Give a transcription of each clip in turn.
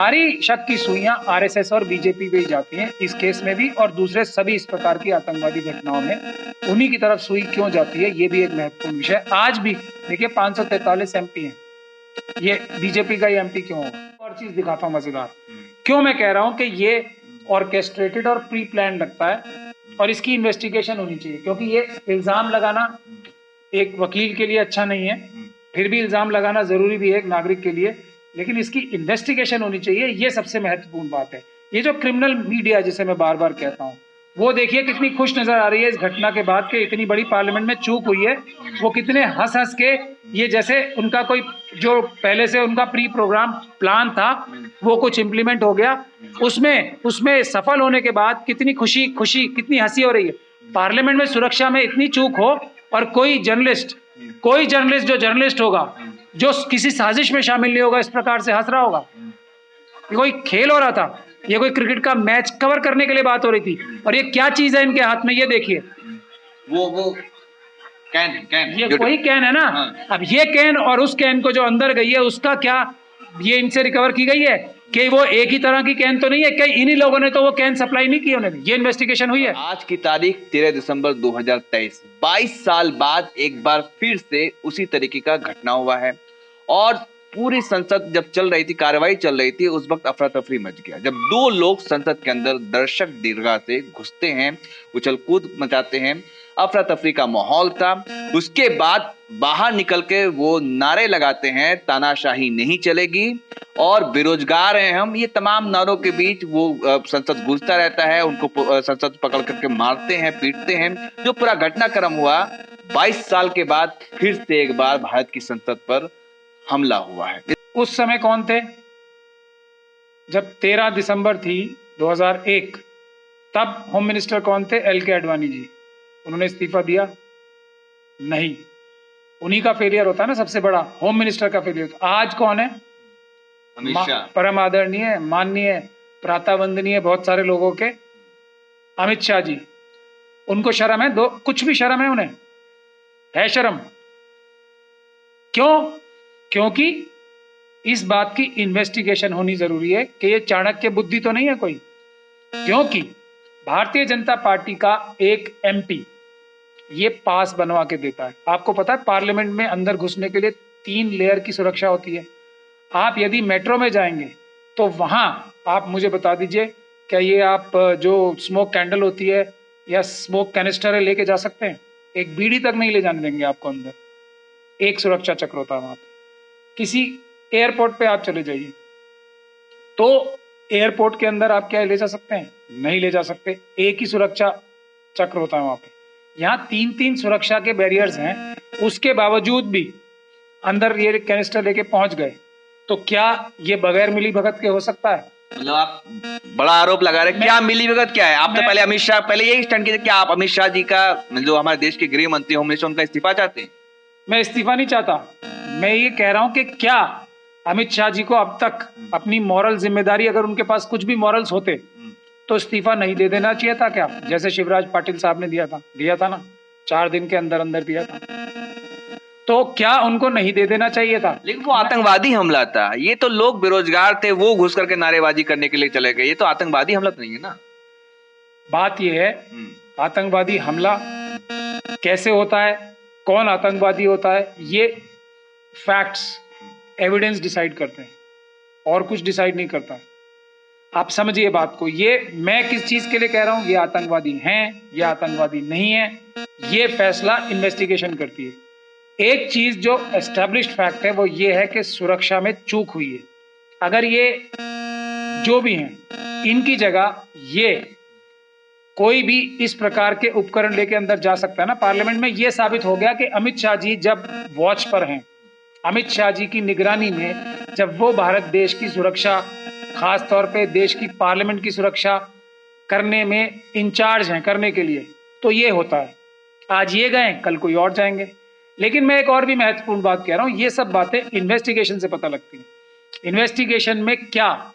सारी शक की सुइयां आरएसएस और बीजेपी पे ही जाती हैं, इस केस में भी और दूसरे सभी इस प्रकार की आतंकवादी घटनाओं में उन्हीं की तरफ सुई क्यों जाती है, ये भी एक महत्वपूर्ण विषय है। आज भी देखिए 543 एमपी हैं, ये बीजेपी का ही एमपी क्यों होगा? और चीज दिखाता हूँ मजेदार, क्यों मैं कह रहा हूँ कि ये ऑर्केस्ट्रेटेड और प्री प्लान लगता है और इसकी इन्वेस्टिगेशन होनी चाहिए, क्योंकि ये इल्जाम लगाना एक वकील के लिए अच्छा नहीं है, फिर भी इल्जाम लगाना जरूरी भी है एक नागरिक के लिए, लेकिन इसकी इन्वेस्टिगेशन होनी चाहिए, ये सबसे महत्वपूर्ण बात है। ये जो क्रिमिनल मीडिया जिसे मैं बार बार कहता हूँ, वो देखिए कितनी खुश नजर आ रही है इस घटना के बाद कि इतनी बड़ी पार्लियामेंट में चूक हुई है। वो कितने हंस हंस के, ये जैसे उनका कोई जो पहले से उनका प्री प्रोग्राम प्लान था वो कुछ इंप्लीमेंट हो गया, उसमें सफल होने के बाद कितनी खुशी खुशी कितनी हंसी हो रही है। पार्लियामेंट में सुरक्षा में इतनी चूक हो और कोई जर्नलिस्ट जो जर्नलिस्ट होगा, जो किसी साजिश में शामिल नहीं होगा, इस प्रकार से हंस रहा होगा। ये कोई खेल हो रहा था, ये कोई क्रिकेट का मैच कवर करने के लिए बात हो रही थी, और ये क्या चीज है इनके हाथ में, ये देखिए, वो कैन ये कोई कैन है ना। हाँ। अब ये कैन और उस कैन को जो अंदर गई है उसका क्या ये इनसे रिकवर की गई है कि वो एक ही तरह की कैन तो नहीं है, कई इन्हीं लोगों ने तो वो कैन सप्लाई नहीं की, उन्होंने ये इन्वेस्टिगेशन हुई है। आज की तारीख 13 दिसंबर 2023, 22 साल बाद एक बार फिर से उसी तरीके का घटना हुआ है। और पूरी संसद जब चल रही थी, कार्यवाही चल रही थी, उस वक्त अफरा तफरी मच गया जब दो लोग संसद के अंदर दर्शक दीर्घा से घुसते हैं, उछल कूद मचाते हैं, अफरा तफरी का माहौल था। उसके बाद बाहर निकल के वो नारे लगाते हैं, तानाशाही नहीं चलेगी और बेरोजगार हैं हम। ये तमाम नारों के बीच वो संसद घुसता रहता है, उनको संसद पकड़ करके मारते हैं, पीटते हैं। जो पूरा घटनाक्रम हुआ 22 साल के बाद फिर से एक बार भारत की संसद पर हमला हुआ है। उस समय कौन थे जब 13 दिसंबर थी 2001, तब होम मिनिस्टर कौन थे? LK आडवाणी जी। उन्होंने इस्तीफा दिया नहीं, उन्हीं का फेलियर होता है ना सबसे बड़ा, होम मिनिस्टर का फेलियर। आज कौन है? अमित शाह। परम आदरणीय, माननीय, प्रातः वंदनीय बहुत सारे लोगों के अमित शाह जी। उनको शर्म है? दो कुछ भी शर्म है? उन्हें है शर्म? क्यों? क्योंकि इस बात की इन्वेस्टिगेशन होनी जरूरी है कि ये चाणक्य बुद्धि तो नहीं है कोई, क्योंकि भारतीय जनता पार्टी का एक MP ये पास बनवा के देता है। आपको पता है पार्लियामेंट में अंदर घुसने के लिए 3 लेयर की सुरक्षा होती है। आप यदि मेट्रो में जाएंगे तो वहां आप मुझे बता दीजिए, क्या ये आप जो स्मोक कैंडल होती है या स्मोक कैनिस्टर है लेके जा सकते हैं? एक बीड़ी तक नहीं ले जाने देंगे आपको अंदर। एक सुरक्षा चक्र होता है वहां पे। किसी एयरपोर्ट पे आप चले जाइए तो एयरपोर्ट के अंदर आप क्या ले जा सकते हैं? नहीं ले जा सकते। एक ही सुरक्षा चक्र होता है वहां पे। यहाँ 3-3 सुरक्षा के बैरियर्स हैं, उसके बावजूद भी अंदर ये कैनिस्टर लेके पहुंच गए, तो क्या ये बगैर मिली भगत के हो सकता है? मतलब आप बड़ा आरोप लगा रहे हैं, क्या मिली भगत क्या है? आप तो पहले अमित शाह, पहले यही स्टैंड किए, क्या आप अमित शाह जी का, जो हमारे देश के गृह मंत्री होम मिनिस्टर, उनका इस्तीफा चाहते हैं? मैं इस्तीफा नहीं चाहता, मैं ये कह रहा हूं कि क्या अमित शाह जी को अब तक अपनी मॉरल जिम्मेदारी, अगर उनके पास कुछ भी मॉरल्स होते तो इस्तीफा नहीं दे देना चाहिए था क्या? जैसे शिवराज पाटिल साहब ने दिया था ना, 4 दिन के अंदर अंदर दिया था, तो क्या उनको नहीं दे देना चाहिए था? लेकिन वो आतंकवादी हमला था, ये तो लोग बेरोजगार थे, वो घुस करके नारेबाजी करने के लिए चले गए, ये तो आतंकवादी हमला तो नहीं है ना। बात ये है, आतंकवादी हमला कैसे होता है, कौन आतंकवादी होता है, ये फैक्ट्स, एविडेंस डिसाइड करते हैं और कुछ डिसाइड नहीं करता है। आप समझिए बात को, ये मैं किस चीज के लिए कह रहा हूं, ये आतंकवादी हैं या आतंकवादी नहीं है, ये फैसला इन्वेस्टिगेशन करती है। एक चीज जो एस्टैब्लिश्ड फैक्ट है वो ये है कि सुरक्षा में चूक हुई है। अगर ये जो भी हैं इनकी जगह ये कोई भी इस प्रकार के उपकरण लेके अंदर जा सकता है ना पार्लियामेंट में, ये साबित हो गया कि अमित शाह जी जब वॉच पर हैं, अमित शाह जी की निगरानी में जब वो भारत देश की सुरक्षा, खास तौर पे देश की पार्लियामेंट की सुरक्षा करने में इंचार्ज हैं करने के लिए, तो ये होता है। आज ये गए, कल कोई और जाएंगे। लेकिन मैं एक और भी महत्वपूर्ण बात कह रहा हूं, ये सब बातें इन्वेस्टिगेशन से पता लगती हैं। इन्वेस्टिगेशन में क्या,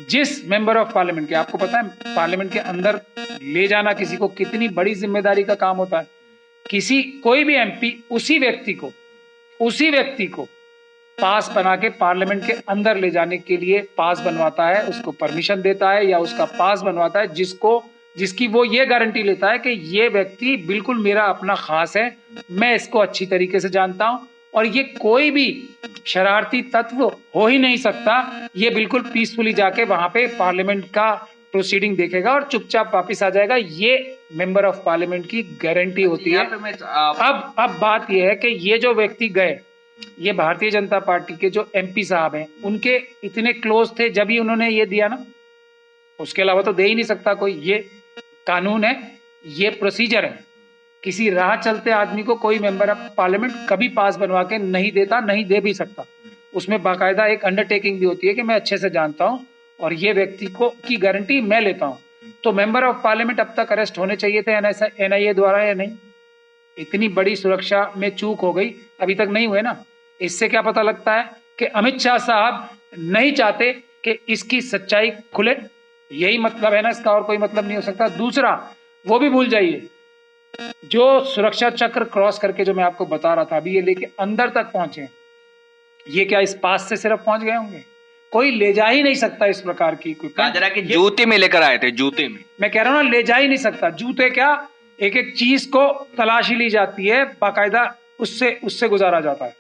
जिस मेंबर ऑफ पार्लियामेंट के, आपको पता है पार्लियामेंट के अंदर ले जाना किसी को कितनी बड़ी जिम्मेदारी का काम होता है। कोई भी MP उसी व्यक्ति को पास बना के पार्लियामेंट के अंदर ले जाने के लिए पास बनवाता है, उसको परमिशन देता है या उसका पास बनवाता है जिसकी वो ये गारंटी लेता है कि ये व्यक्ति बिल्कुल मेरा अपना खास है, मैं इसको अच्छी तरीके से जानता हूं और ये कोई भी शरारती तत्व हो ही नहीं सकता। ये बिल्कुल पीसफुली जाके वहां पे पार्लियामेंट का प्रोसीडिंग देखेगा और चुपचाप वापस आ जाएगा। ये मेंबर ऑफ पार्लियामेंट की गारंटी होती है। यहाँ पे अब बात यह है कि ये जो व्यक्ति गए, ये भारतीय जनता पार्टी के जो एमपी साहब हैं, उनके इतने क्लोज थे जब ही उन्होंने ये दिया ना, उसके अलावा तो दे ही नहीं सकता कोई। ये कानून है, ये प्रोसीजर है। किसी राह चलते आदमी को कोई मेंबर ऑफ पार्लियामेंट कभी पास बनवा के नहीं देता, नहीं दे भी सकता। उसमें बाकायदा एक अंडरटेकिंग भी होती है कि मैं अच्छे से जानता हूं और ये व्यक्ति को की गारंटी मैं लेता हूं। तो मेंबर ऑफ पार्लियामेंट अब तक अरेस्ट होने चाहिए थे एनआईए द्वारा या नहीं? इतनी बड़ी सुरक्षा में चूक हो गई, अभी तक नहीं हुए ना। इससे क्या पता लगता है कि अमित शाह साहब नहीं चाहते कि इसकी सच्चाई खुले। यही मतलब है ना इसका, और कोई मतलब नहीं हो सकता। दूसरा, वो भी भूल जाइए, जो सुरक्षा चक्र क्रॉस करके जो मैं आपको बता रहा था, अभी ये लेके अंदर तक पहुंचे, ये क्या इस पास से सिर्फ पहुंच गए होंगे? कोई ले जा ही नहीं सकता इस प्रकार की कहा जा रहा है कि जूते में लेकर आए थे, जूते में। मैं कह रहा हूं ना, ले जा ही नहीं सकता। जूते क्या, एक एक चीज को तलाशी ली जाती है, बाकायदा उससे गुजारा जाता है।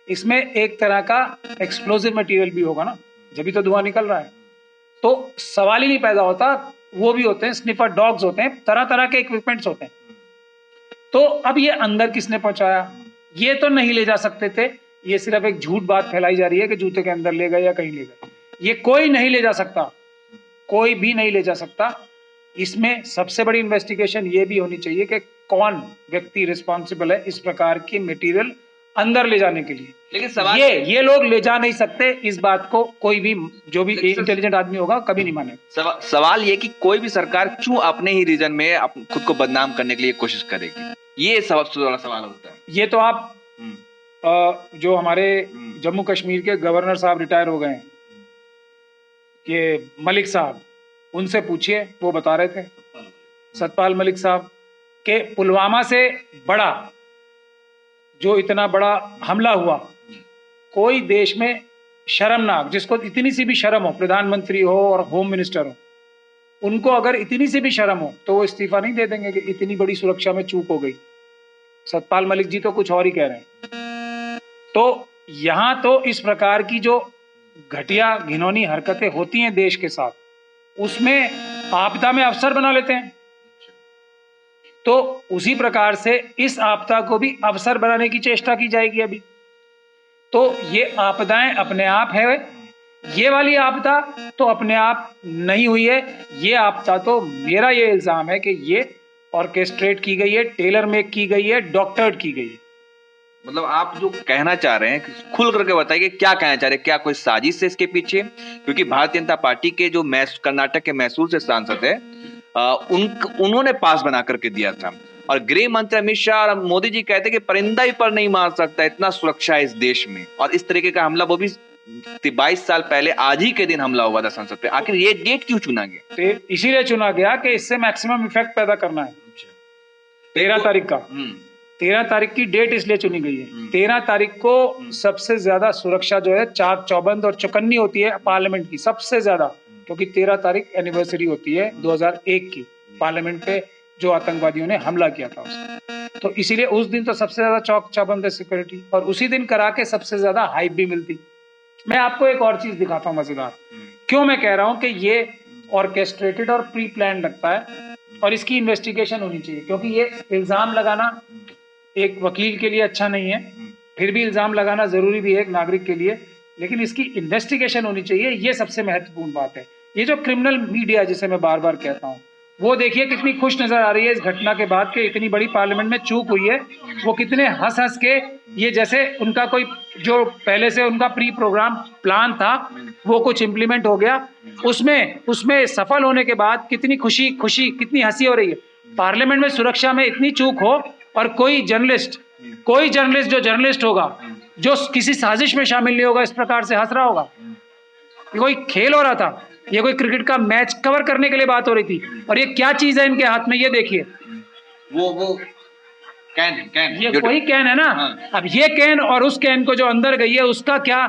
इसमें एक तरह का एक्सप्लोसिव मटेरियल भी होगा ना, जब भी तो धुआं निकल रहा है। तो सवाल ही नहीं पैदा होता। वो भी होते हैं, स्निफर डॉग्स होते हैं, तरह तरह के इक्विपमेंट्स होते हैं। तो अब ये अंदर किसने पहुंचाया? ये तो नहीं ले जा सकते थे। ये सिर्फ एक झूठ बात फैलाई जा रही है कि जूते के अंदर ले गए या कहीं ले गए। ये कोई नहीं ले जा सकता, कोई भी नहीं ले जा सकता। इसमें सबसे बड़ी इन्वेस्टिगेशन ये भी होनी चाहिए कि कौन व्यक्ति रिस्पॉन्सिबल है इस प्रकार की मटेरियल अंदर ले जाने के लिए। लेकिन सवाल ये लोग ले जा नहीं सकते, इस बात को कोई भी जो भी इंटेलिजेंट आदमी होगा कभी नहीं माने। सवाल ये कि कोई भी सरकार क्यों अपने ही रीजन में खुद को बदनाम करने के लिए कोशिश करेगी, ये सबसे बड़ा सवाल होता है। ये तो आप जो हमारे जम्मू कश्मीर के गवर्नर साहब रिटायर हो गए हैं, ये मलिक साहब, उनसे पूछिए, वो बता रहे थे, सतपाल मलिक साहब, के पुलवामा से बड़ा जो इतना बड़ा हमला हुआ, कोई देश में शर्मनाक, जिसको इतनी सी भी शर्म हो, प्रधानमंत्री हो और होम मिनिस्टर हो, उनको अगर इतनी सी भी शर्म हो तो वो इस्तीफा नहीं दे देंगे कि इतनी बड़ी सुरक्षा में चूक हो गई। सतपाल मलिक जी तो कुछ और ही कह रहे हैं। तो यहां तो इस प्रकार की जो घटिया घिनौनी हरकतें होती हैं देश के साथ, उसमें आपदा में अवसर बना लेते हैं। तो उसी प्रकार से इस आपदा को भी अवसर बनाने की चेष्टा की जाएगी अभी। तो ये आपदाएं अपने आप है, ये वाली आपदा तो अपने आप नहीं हुई है। ये आपदा तो, मेरा ये इल्जाम है कि ये ऑर्केस्ट्रेट की गई है, टेलर मेक की गई है, डॉक्टर्ड की गई है। मतलब आप जो कहना चाह रहे हैं, खुल करके बताइए क्या कहना चाह रहे हैं, क्या कोई साजिश है इसके पीछे? क्योंकि भारतीय जनता पार्टी के जो कर्नाटक के मैसूर से सांसद है, उन्होंने पास बना करके दिया था, और गृह मंत्री अमित शाह और मोदी जी कहते हैं कि परिंदा ही पर नहीं मार सकता, इतना सुरक्षा है इस देश में। और इस तरीके का हमला, वो भी 22 साल पहले आज ही के दिन हमला हुआ था संसद पे। आखिर ये डेट क्यों चुना गया? तो इसीलिए चुना गया कि इससे मैक्सिमम इफेक्ट पैदा करना है। 13 तारीख का, 13 तारीख की डेट इसलिए चुनी गई है। 13 तारीख को सबसे ज्यादा सुरक्षा जो है, चाक चौबंद और चौकन्नी होती है पार्लियामेंट की सबसे ज्यादा, क्योंकि 13 तारीख एनिवर्सरी होती है 2001 की, पार्लियामेंट पे जो आतंकवादियों ने हमला किया था उसमें। तो इसीलिए उस दिन तो सबसे ज्यादा चौक चौबंद है सिक्योरिटी, और उसी दिन करा के सबसे ज्यादा हाइप भी मिलती। मैं आपको एक और चीज दिखाता हूँ मजेदार, क्यों मैं कह रहा हूँ कि ये ऑर्केस्ट्रेटेड और प्री प्लान लगता है और इसकी इन्वेस्टिगेशन होनी चाहिए। क्योंकि ये इल्जाम लगाना एक वकील के लिए अच्छा नहीं है, फिर भी इल्जाम लगाना जरूरी भी है एक नागरिक के लिए, लेकिन इसकी इन्वेस्टिगेशन होनी चाहिए। ये सबसे महत्वपूर्ण बात है। ये जो क्रिमिनल मीडिया जिसे मैं बार बार कहता हूँ, वो देखिए कितनी खुश नजर आ रही है इस घटना के बाद कि इतनी बड़ी पार्लियामेंट में चूक हुई है। वो कितने हंस हंस के, ये जैसे उनका कोई जो पहले से उनका प्री प्रोग्राम प्लान था वो कुछ इम्प्लीमेंट हो गया, उसमें सफल होने के बाद कितनी खुशी कितनी हंसी हो रही है। पार्लियामेंट में सुरक्षा में इतनी चूक हो और कोई जर्नलिस्ट जो जर्नलिस्ट होगा, जो किसी साजिश में शामिल नहीं होगा, इस प्रकार से हंस रहा होगा। ये कोई खेल हो रहा था, ये कोई क्रिकेट का मैच कवर करने के लिए बात हो रही थी, और ये क्या चीज है इनके हाथ में, ये देखिए। वो कैन ये कोई कैन है ना। हाँ। अब ये कैन और उस कैन को जो अंदर गई है उसका क्या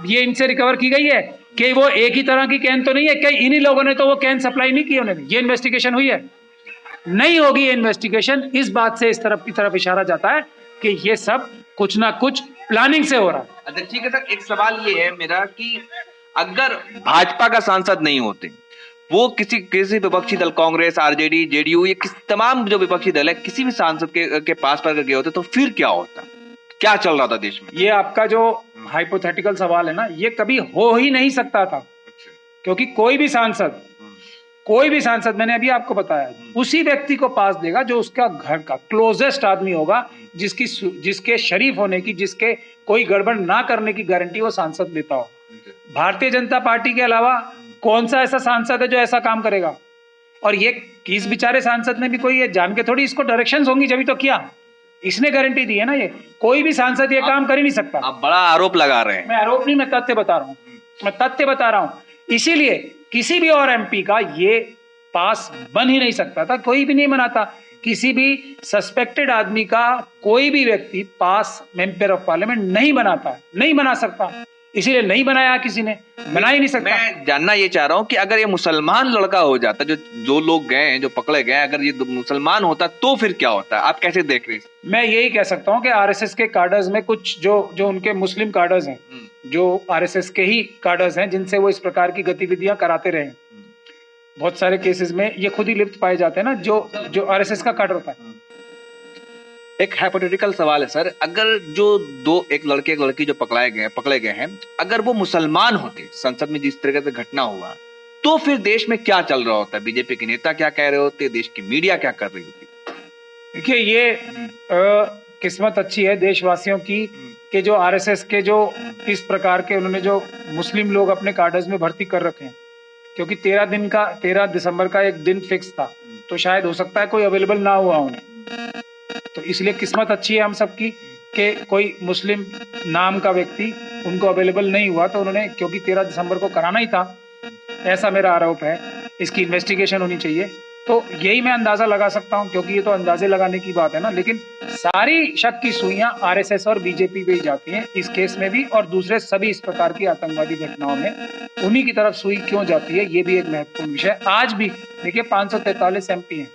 ये इनसे रिकवर की गई है कि वो एक ही तरह की कैन तो नहीं है, कई इन्हीं लोगों ने तो वो कैन सप्लाई नहीं की उन्होंने। ये इन्वेस्टिगेशन हुई है? नहीं होगी ये इन्वेस्टिगेशन। इस बात से इस तरफ की तरफ इशारा जाता है कि ये सब कुछ ना कुछ प्लानिंग से हो रहा है। अच्छा ठीक है सर, एक सवाल ये है मेरा कि अगर भाजपा का सांसद नहीं होते, वो किसी विपक्षी दल, कांग्रेस, आरजेडी, जेडीयू, ये तमाम जो विपक्षी दल है, किसी भी सांसद के पास पर गए होते तो फिर क्या होता, क्या चल रहा था देश में? ये आपका जो हाइपोथेटिकल सवाल है ना, ये कभी हो ही नहीं सकता था, क्योंकि कोई भी सांसद मैंने अभी आपको बताया उसी व्यक्ति को पास देगा जो उसका घर का क्लोजेस्ट आदमी होगा, जिसके शरीफ होने की, जिसके कोई गड़बड़ ना करने की गारंटी वो सांसद देता हो। भारतीय जनता पार्टी के अलावा कौन सा ऐसा सांसद है जो ऐसा काम करेगा? और ये किस बेचारे सांसद ने भी कोई ये जान के थोड़ी इसको डायरेक्शंस होंगी जब तो किया, इसने गारंटी दी है ना। ये कोई भी सांसद ये काम कर ही नहीं सकता। आप बड़ा आरोप लगा रहे हैं। मैं आरोप नहीं, मैं तथ्य बता रहा हूं। इसीलिए किसी भी और एमपी का ये पास बन ही नहीं सकता था, कोई भी नहीं बनाता। किसी भी सस्पेक्टेड आदमी का कोई भी व्यक्ति पास मेंबर ऑफ पार्लियामेंट नहीं बनाता, नहीं बना सकता। इसीलिए नहीं बनाया, किसी ने बना ही नहीं सकता। मैं जानना ये चाह रहा हूँ कि अगर ये मुसलमान लड़का हो जाता, जो लोग गए हैं, जो पकड़े गए, अगर ये मुसलमान होता तो फिर क्या होता? आप कैसे देख रहे हैं? मैं यही कह सकता हूँ कि आरएसएस के कार्डर्स में कुछ जो उनके मुस्लिम कार्डर्स हैं, जो आरएसएस के ही कार्डर्स हैं, जिनसे वो इस प्रकार की गतिविधियां कराते रहे, बहुत सारे केसेस में ये खुद ही लिप्त पाए जाते हैं ना, जो आरएसएस का कार्डर होता है। एक हाइपोथेटिकल सवाल है सर, अगर एक लड़के एक लड़की जो पकड़े गए हैं, अगर वो मुसलमान होते, संसद में जिस तरह से घटना हुआ, तो फिर देश में क्या चल रहा होता? बीजेपी के नेता क्या कह रहे होते? देश की मीडिया क्या कर रही होती? देखिए, ये किस्मत अच्छी है देशवासियों की कि जो आरएसएस के जो इस प्रकार के उन्होंने जो मुस्लिम लोग अपने कार्डर्स में भर्ती कर रखे हैं, क्योंकि 13 दिसंबर का एक दिन फिक्स था, तो शायद हो सकता है कोई अवेलेबल ना हुआ उन्हें। तो इसलिए किस्मत अच्छी है हम सबकी कि कोई मुस्लिम नाम का व्यक्ति उनको अवेलेबल नहीं हुआ, तो उन्होंने, क्योंकि 13 दिसंबर को कराना ही था, ऐसा मेरा आरोप है। इसकी इन्वेस्टिगेशन होनी चाहिए। तो यही मैं अंदाजा लगा सकता हूं, क्योंकि ये तो अंदाजे लगाने की बात है ना। लेकिन सारी शक की सुइयां आरएसएस और बीजेपी पे ही जाती हैं, इस केस में भी और दूसरे सभी इस प्रकार की आतंकवादी घटनाओं में उन्हीं की तरफ सुई क्यों जाती है, ये भी एक महत्वपूर्ण विषय। आज भी देखिए 543 एमपी हैं,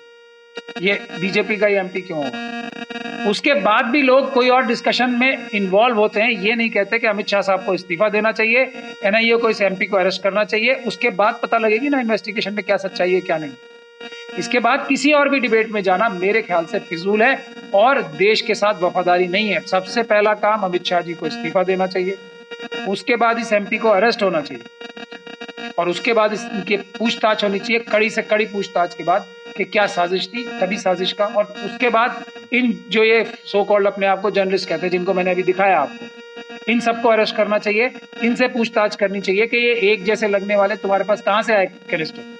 ये बीजेपी का ही एमपी क्यों होगा? उसके बाद भी लोग कोई और डिस्कशन में इन्वॉल्व होते हैं, ये नहीं कहते कि अमित शाह साहब को इस्तीफा देना चाहिए, एनआईए को इस एमपी को अरेस्ट करना चाहिए। उसके बाद पता लगेगी ना इन्वेस्टिगेशन में क्या सच्चाई है क्या नहीं। इसके बाद किसी और भी डिबेट में जाना मेरे ख्याल से फिजूल है और देश के साथ वफादारी नहीं है। सबसे पहला काम अमित शाह जी को इस्तीफा देना चाहिए, उसके बाद इस एमपी को अरेस्ट होना चाहिए और उसके बाद इसकी पूछताछ होनी चाहिए, कड़ी से कड़ी पूछताछ के बाद कि क्या साजिश थी, तभी साजिश का। और उसके बाद इन जो ये सो कॉल्ड अपने आप को जर्नलिस्ट कहते हैं, जिनको मैंने अभी दिखाया आपको, इन सबको अरेस्ट करना चाहिए, इनसे पूछताछ करनी चाहिए कि ये एक जैसे लगने वाले तुम्हारे पास कहाँ से आए कैनिस्टर।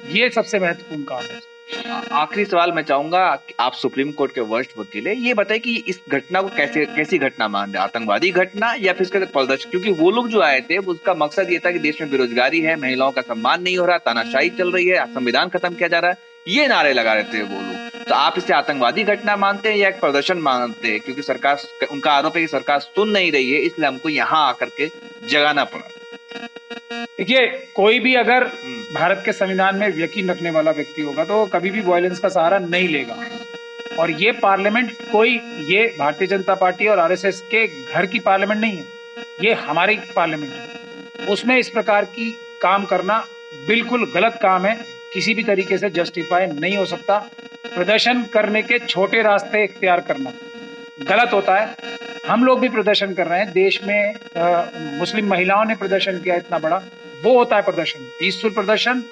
ये सबसे महत्वपूर्ण काम है। आखिरी सवाल मैं चाहूंगा, आप सुप्रीम कोर्ट के वरिष्ठ वकील है, ये बताइए कि इस घटना को कैसी घटना मान रहे, आतंकवादी घटना या फिर इसका प्रदर्शन? क्योंकि वो लोग जो आए थे उसका मकसद ये था कि देश में बेरोजगारी है, महिलाओं का सम्मान नहीं हो रहा, तानाशाही चल रही है, संविधान खत्म किया जा रहा है, ये नारे लगा रहे थे वो लोग। तो आप इसे आतंकवादी घटना मानते हैं या एक प्रदर्शन मानते हैं? क्योंकि सरकार, उनका आरोप है कि सरकार सुन नहीं रही है, इसलिए हमको यहाँ आकर के जगाना पड़ा। देखिए, कोई भी अगर भारत के संविधान में यकीन रखने वाला व्यक्ति होगा तो कभी भी वायलेंस का सहारा नहीं लेगा। और ये पार्लियामेंट ये भारतीय जनता पार्टी और आरएसएस के घर की पार्लियामेंट नहीं है, ये हमारी पार्लियामेंट है। उसमें इस प्रकार की काम करना बिल्कुल गलत काम है, किसी भी तरीके से जस्टिफाई नहीं हो सकता। प्रदर्शन करने के छोटे रास्ते इख्तियार करना गलत होता है। हम लोग भी प्रदर्शन कर रहे हैं, देश में मुस्लिम महिलाओं ने प्रदर्शन किया इतना बड़ा, वो होता है प्रदर्शन, पीसफुल प्रदर्शन,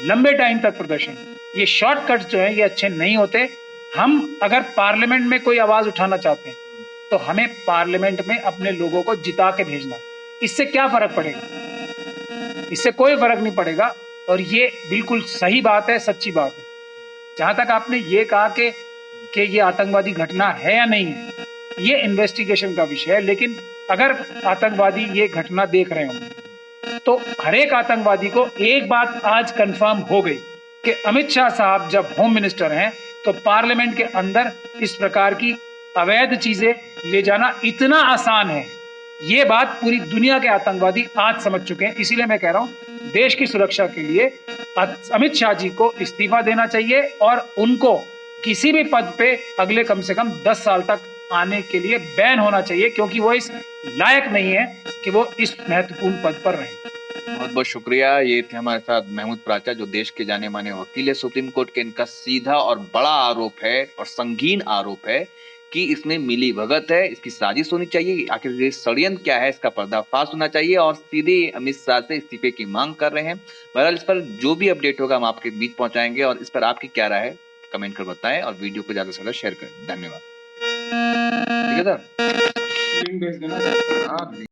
लंबे टाइम तक प्रदर्शन। ये शॉर्टकट्स जो हैं ये अच्छे नहीं होते। हम अगर पार्लियामेंट में कोई आवाज उठाना चाहते हैं तो हमें पार्लियामेंट में अपने लोगों को जिता के भेजना। इससे क्या फर्क पड़ेगा? इससे कोई फर्क नहीं पड़ेगा। और ये बिल्कुल सही बात है, सच्ची बात है। जहां तक आपने ये कहा कि ये आतंकवादी घटना है या नहीं है, ये इन्वेस्टिगेशन का विषय है। लेकिन अगर आतंकवादी ये घटना देख रहे होंगे तो हर एक आतंकवादी को एक बात आज कंफर्म हो गई कि अमित शाह साहब जब होम मिनिस्टर हैं तो पार्लियामेंट के अंदर इस प्रकार की अवैध चीजें ले जाना इतना आसान है, ये बात पूरी दुनिया के आतंकवादी आज समझ चुके हैं। इसीलिए मैं कह रहा हूं देश की सुरक्षा के लिए अमित शाह जी को इस्तीफा देना चाहिए और उनको किसी भी पद पे अगले कम से कम 10 साल तक आने के लिए बैन होना चाहिए, क्योंकि वो इस लायक नहीं है कि वो इस महत्वपूर्ण पद पर रहें। बहुत बहुत शुक्रिया। ये थे हमारे साथ महमूद प्राचा, जो देश के जाने माने वकील है सुप्रीम कोर्ट के। इनका सीधा और बड़ा आरोप है और संगीन आरोप है कि इसमें मिली भगत है, इसकी साजिश होनी चाहिए। आखिर ये षड्यंत्र क्या है, इसका पर्दाफाश होना चाहिए और सीधे अमित शाह से इस्तीफे की मांग कर रहे हैं। बहरहाल इस पर जो भी अपडेट होगा हम आपके बीच पहुंचाएंगे और इस पर आपकी क्या राय है कमेंट कर बताएं और वीडियो को ज्यादा से ज्यादा शेयर करें। धन्यवाद। ठीक है सर, लिंक भेज देना। हाँ।